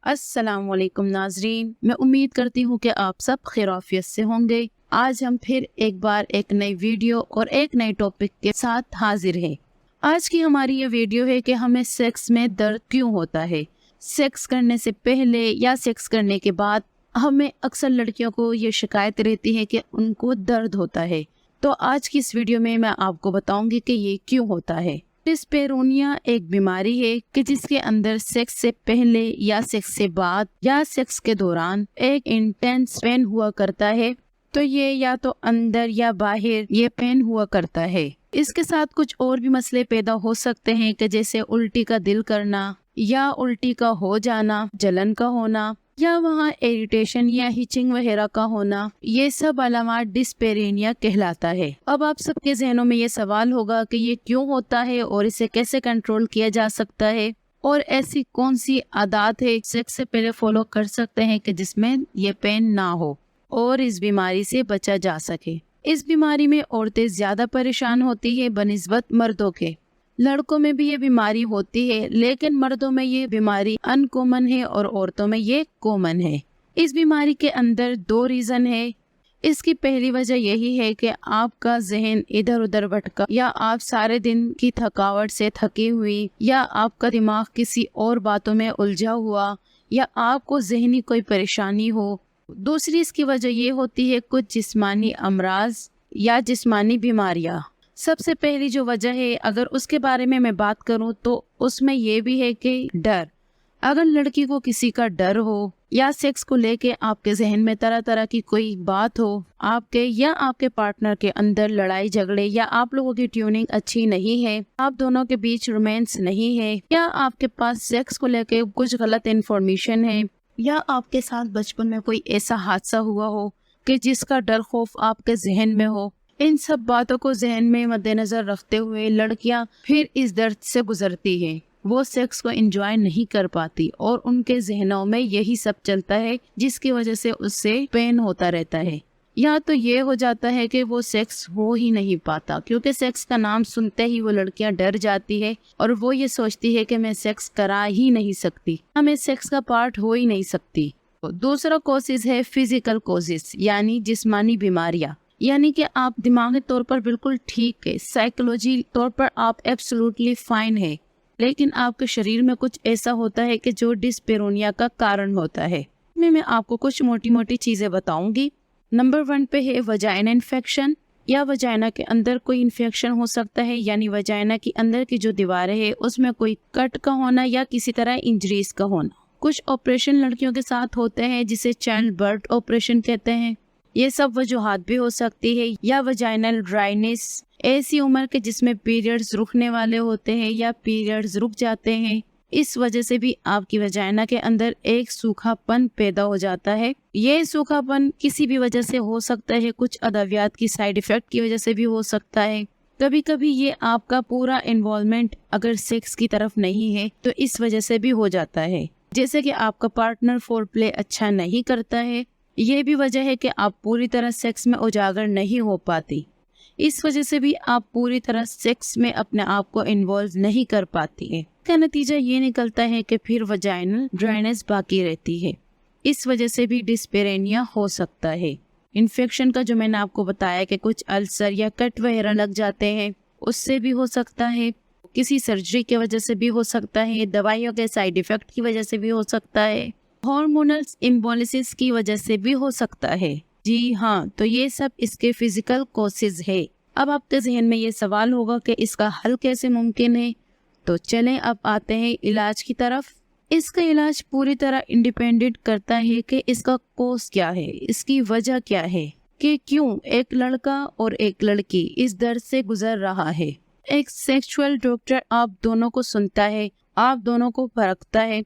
अस्सलाम वालेकुम नाजरीन, मैं उम्मीद करती हूँ कि आप सब खैरियत से होंगे। आज हम फिर एक बार एक नई वीडियो और एक नए टॉपिक के साथ हाजिर हैं। आज की हमारी ये वीडियो है कि हमें सेक्स में दर्द क्यों होता है। सेक्स करने से पहले या सेक्स करने के बाद हमें अक्सर लड़कियों को ये शिकायत रहती है कि उनको दर्द होता है। तो आज की इस वीडियो में मैं आपको बताऊंगी कि ये क्यों होता है। डिस्पेरोनिया एक बीमारी है कि जिसके अंदर सेक्स से पहले या सेक्स से बाद या सेक्स के दौरान एक इंटेंस पेन हुआ करता है। तो ये या तो अंदर या बाहर ये पेन हुआ करता है। इसके साथ कुछ और भी मसले पैदा हो सकते हैं कि जैसे उल्टी का दिल करना या उल्टी का हो जाना, जलन का होना या वहाँ इरिटेशन या हिचिंग वगैरह का होना। ये सब अलामात डिस्पेरेनिया कहलाता है। अब आप सबके जहनों में ये सवाल होगा कि ये क्यों होता है और इसे कैसे कंट्रोल किया जा सकता है और ऐसी कौन सी आदत है सेक्स से पहले फॉलो कर सकते हैं कि जिसमें ये पेन ना हो और इस बीमारी से बचा जा सके। इस बीमारी में औरतें ज्यादा परेशान होती है बनिस्बत मर्दों के। लड़कों में भी ये बीमारी होती है, लेकिन मर्दों में ये बीमारी अनकॉमन है और औरतों में ये कॉमन है। इस बीमारी के अंदर दो रीजन है। इसकी पहली वजह यही है कि आपका जहन इधर उधर भटका या आप सारे दिन की थकावट से थकी हुई या आपका दिमाग किसी और बातों में उलझा हुआ या आपको जहनी कोई परेशानी हो। दूसरी इसकी वजह ये होती है कुछ जिस्मानी अमराज या जिस्मानी बीमारियां। सबसे पहली जो वजह है, अगर उसके बारे में मैं बात करूं तो उसमें ये भी है कि डर। अगर लड़की को किसी का डर हो या सेक्स को लेके आपके जहन में तरह तरह की कोई बात हो, आपके या आपके पार्टनर के अंदर लड़ाई झगड़े या आप लोगों की ट्यूनिंग अच्छी नहीं है, आप दोनों के बीच रोमांस नहीं है या आपके पास सेक्स को लेके कुछ गलत इन्फॉर्मेशन है या आपके साथ बचपन में कोई ऐसा हादसा हुआ हो कि जिसका डर खौफ आपके जहन में हो, इन सब बातों को जहन में मद्देनजर रखते हुए लड़कियां फिर इस दर्द से गुजरती हैं। वो सेक्स को एंजॉय नहीं कर पाती और उनके जहनों में यही सब चलता है, जिसकी वजह से उससे पेन होता रहता है। या तो ये हो जाता है कि वो सेक्स हो ही नहीं पाता, क्योंकि सेक्स का नाम सुनते ही वो लड़कियां डर जाती है और वो ये सोचती है कि मैं सेक्स करा ही नहीं सकती, मैं सेक्स का पार्ट हो ही नहीं सकती। दूसरा कोशिश है फिजिकल कोशिश, यानी जिस्मानी बीमारियां। यानी कि आप दिमागी तौर पर बिल्कुल ठीक है, साइकोलॉजी तौर पर आप एब्सोल्युटली फाइन है, लेकिन आपके शरीर में कुछ ऐसा होता है कि जो डिस्पेरोनिया का कारण होता है। मैं आपको कुछ मोटी मोटी चीजें बताऊंगी। नंबर 1 पे है वजाइना इन्फेक्शन, या वजाइना के अंदर कोई इन्फेक्शन हो सकता है, यानी वजाइना की अंदर की जो दीवारें है उसमें कोई कट का होना या किसी तरह इंजरीज का होना। कुछ ऑपरेशन लड़कियों के साथ होते हैं जिसे चाइल्ड बर्थ ऑपरेशन कहते हैं। ये सब वजूहात भी हो सकती है, या वजाइनल ड्राइनेस, ऐसी उम्र के जिसमें पीरियड्स रुकने वाले होते हैं या पीरियड्स रुक जाते हैं, इस वजह से भी आपकी वजाइना के अंदर एक सूखापन पैदा हो जाता है। ये सूखापन किसी भी वजह से हो सकता है, कुछ अद्वियात की साइड इफेक्ट की वजह से भी हो सकता है। कभी कभी ये आपका पूरा इन्वॉल्वमेंट अगर सेक्स की तरफ नहीं है तो इस वजह से भी हो जाता है, जैसे कि आपका पार्टनर फोर प्ले अच्छा नहीं करता है। ये भी वजह है कि आप पूरी तरह सेक्स में उजागर नहीं हो पाती, इस वजह से भी आप पूरी तरह सेक्स में अपने आप को इन्वॉल्व नहीं कर पाती है। का नतीजा ये निकलता है कि फिर वजाइनल ड्राइनेस बाकी रहती है। इस वजह से भी डिस्पेरेनिया हो सकता है। इन्फेक्शन का जो मैंने आपको बताया कि कुछ अल्सर या कट वगैरह लग जाते हैं, उससे भी हो सकता है। किसी सर्जरी की वजह से भी हो सकता है, दवाइयों के साइड इफेक्ट की वजह से भी हो सकता है, हार्मोनल इम्बैलेंसेस की वजह से भी हो सकता है। जी हाँ, तो ये सब इसके फिजिकल कॉजेज है। अब आपके जहन में ये सवाल होगा कि इसका हल कैसे मुमकिन है, तो चलें अब आते हैं इलाज की तरफ। इसका इलाज पूरी तरह इंडिपेंडेंट करता है कि इसका कॉज क्या है, इसकी वजह क्या है कि क्यों एक लड़का और एक लड़की इस दर्द से गुजर रहा है। एक सेक्सुअल डॉक्टर आप दोनों को सुनता है, आप दोनों को परखता है,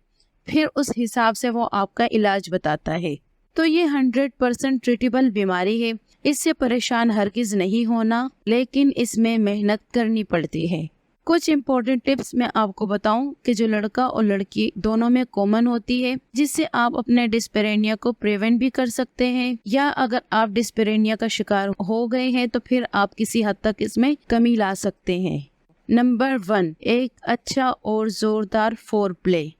फिर उस हिसाब से वो आपका इलाज बताता है। तो ये 100% ट्रीटेबल बीमारी है, इससे परेशान हरगिज नहीं होना, लेकिन इसमें मेहनत करनी पड़ती है। कुछ इम्पोर्टेंट टिप्स मैं आपको बताऊं कि जो लड़का और लड़की दोनों में कॉमन होती है, जिससे आप अपने डिस्पेरेनिया को प्रिवेंट भी कर सकते हैं, या अगर आप डिस्पेरेनिया का शिकार हो गए हैं तो फिर आप किसी हद तक इसमें कमी ला सकते हैं। नंबर 1, एक अच्छा और जोरदार फोर प्ले।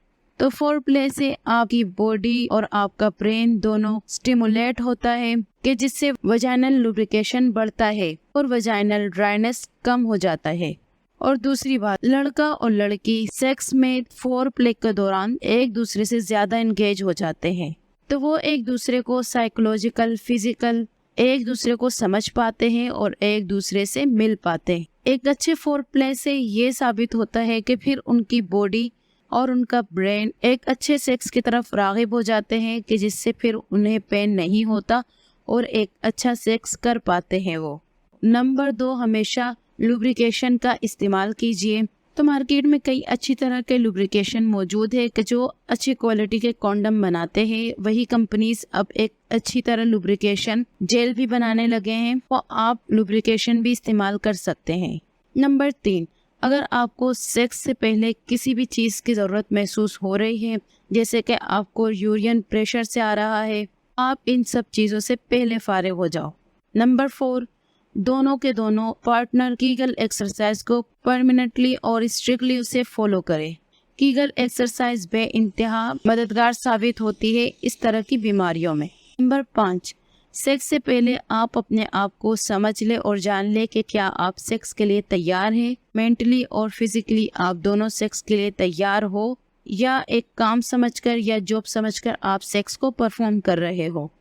तो फोर प्ले से आपकी बॉडी और आपका ब्रेन दोनों स्टिमुलेट होता है कि जिससे वजाइनल लुब्रिकेशन बढ़ता है और वजाइनल ड्राइनेस कम हो जाता है। और दूसरी बात, लड़का और लड़की सेक्स में फोर प्ले के दौरान एक दूसरे से ज्यादा एंगेज हो जाते हैं, तो वो एक दूसरे को साइकोलॉजिकल, फिजिकल एक दूसरे को समझ पाते हैं और एक दूसरे से मिल पाते हैं। एक अच्छे फोर प्ले से ये साबित होता है कि फिर उनकी बॉडी और उनका ब्रेन एक अच्छे सेक्स की तरफ राग़िब हो जाते हैं कि जिससे फिर उन्हें पेन नहीं होता और एक अच्छा सेक्स कर पाते हैं वो। नंबर 2, हमेशा लुब्रिकेशन का इस्तेमाल कीजिए। तो मार्केट में कई अच्छी तरह के लुब्रिकेशन मौजूद है कि जो अच्छी क्वालिटी के कॉन्डम बनाते हैं। वही कंपनीज अब एक अच्छी तरह लुब्रिकेशन जेल भी बनाने लगे हैं, तो आप लुब्रिकेशन भी इस्तेमाल कर सकते हैं। नंबर 3, अगर आपको सेक्स से पहले किसी भी चीज़ की ज़रूरत महसूस हो रही है, जैसे कि आपको यूरिन प्रेशर से आ रहा है, आप इन सब चीज़ों से पहले फारिग हो जाओ। नंबर 4, दोनों के दोनों पार्टनर कीगल एक्सरसाइज को परमानेंटली और स्ट्रिक्टली उसे फॉलो करें। कीगल एक्सरसाइज बेइंतहा मददगार साबित होती है इस तरह की बीमारियों में। नंबर 5, सेक्स से पहले आप अपने आप को समझ ले और जान ले कि क्या आप सेक्स के लिए तैयार हैं। मेंटली और फिजिकली आप दोनों सेक्स के लिए तैयार हो, या एक काम समझकर या जॉब समझकर आप सेक्स को परफॉर्म कर रहे हो।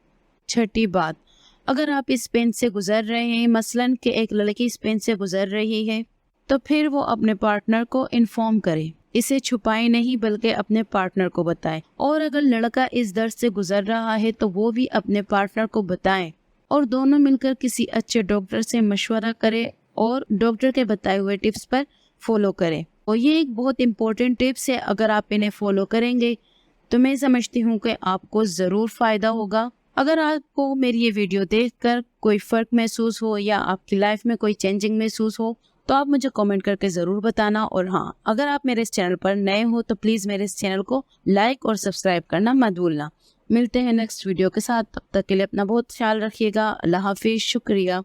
छठी बात, अगर आप इस पेन से गुजर रहे हैं, मसलन कि एक लड़की इस पेन से गुजर रही है, तो फिर वो अपने पार्टनर को इन्फॉर्म करे। इसे छुपाए नहीं बल्कि अपने पार्टनर को बताए। और अगर लड़का इस दर्द से गुजर रहा है तो वो भी अपने पार्टनर को बताएं और दोनों मिलकर किसी अच्छे डॉक्टर से मशवरा करें और डॉक्टर के बताए हुए टिप्स पर फॉलो करें। और ये एक बहुत इम्पोर्टेंट टिप्स है, अगर आप इन्हें फॉलो करेंगे तो मैं समझती हूँ कि आपको ज़रूर फ़ायदा होगा। अगर आपको मेरी ये वीडियो देखकर कोई फ़र्क महसूस हो या आपकी लाइफ में कोई चेंजिंग महसूस हो तो आप मुझे कमेंट करके ज़रूर बताना। और हाँ, अगर आप मेरे इस चैनल पर नए हो तो प्लीज़ मेरे इस चैनल को लाइक और सब्सक्राइब करना मत भूलना। मिलते हैं नेक्स्ट वीडियो के साथ, तब तक के लिए अपना बहुत ख्याल रखिएगा। अल्लाह हाफिज़, शुक्रिया।